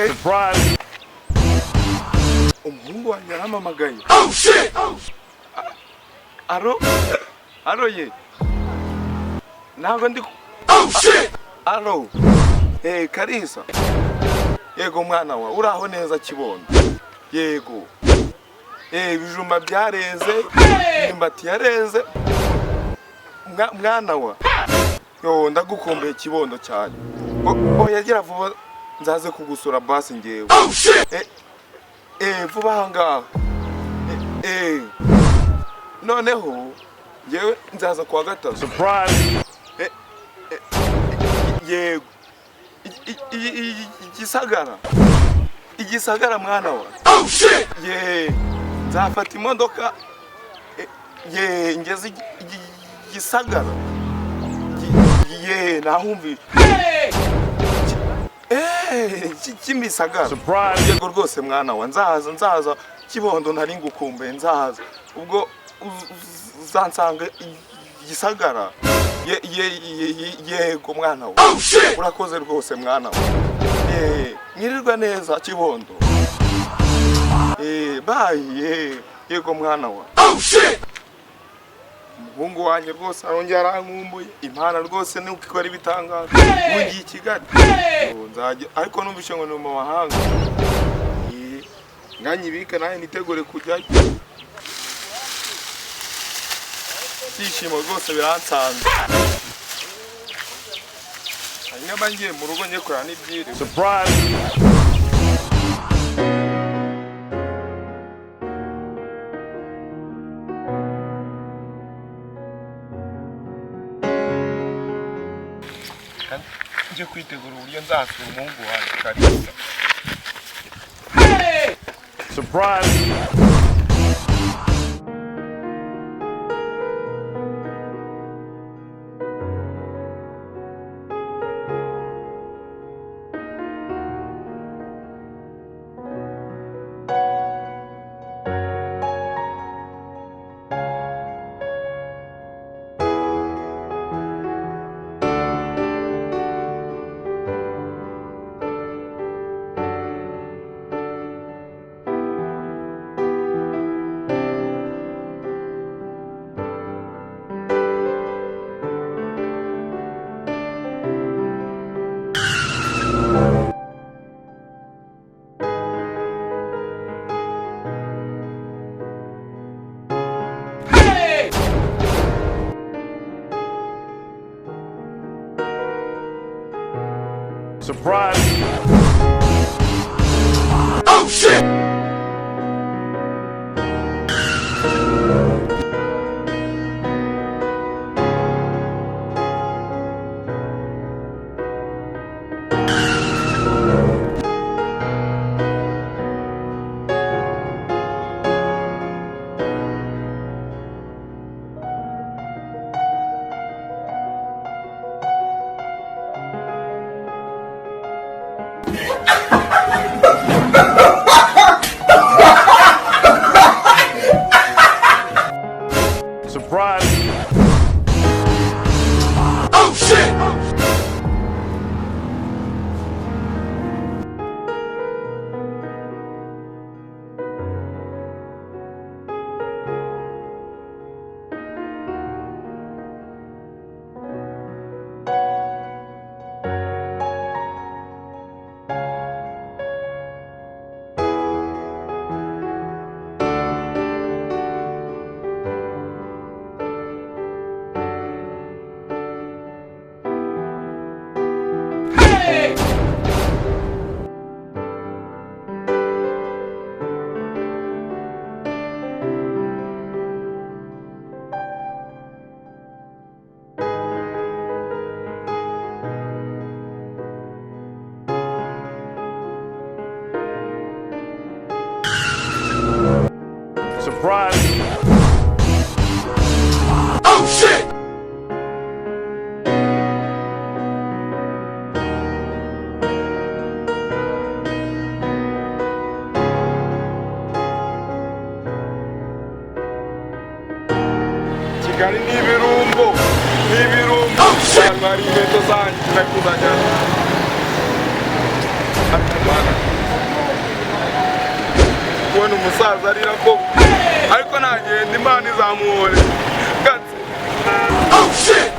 Surprise. Umuhungu wanjye yaramamagaye. Oh shit. Aro ye. Ntabwo ndi. Oh shit. Aro. Kalisa. Yego mwana wa, uraho neza kibondo. Yego. Ibijumba byareze, imyumbati yareze. Mwana wa. Yo ndagukumbeye kibondo cyane. Yagira vuba nzaze kugusura basi ngewe. Oh shit. Vuba hanga. Noneho ngewe nzaza kwa gatatu. Surprise. Yego. Igisagara mwana wa. Oh shit. Nzafata imodoka. Ngeze igisagara. Nahumvi. Kimisagara. Surprise. Yego rwose mwana wa, nzaza kibondo ntari ngukumbuye, nzaza ubwo uzansanga igisagara. Yego mwana wa. Oh shit. Urakoze rwose mwana wa. Mwirirwa neza kibondo. Bye. Yego mwana wa. Oh shit. Umuhungu wanjye rwose arongera arankumbuye. Imana rwose ni ukikora ibitangaza. Ugiye Kigali. Nzajya ariko numvishe ngo ni mu mahanga. Nganyibika naye nitegure kujyayo. Sishimo rwose biransanze. Hanyuma ngiye mu rugo nyekora n'ibyire. Surprise. Nje kwitegura uburyo nzasura umuhungu wanjye Kalisa. Surprise. Surprise. Oh shit. Surprise. Oh shit. Surprise. Oh shit. Kigali ni ibirumbo. Hari inkweto zanjye nakuzanya. umusaza arira ko ariko nagenda Imana izamuhore gatse. Oh shit!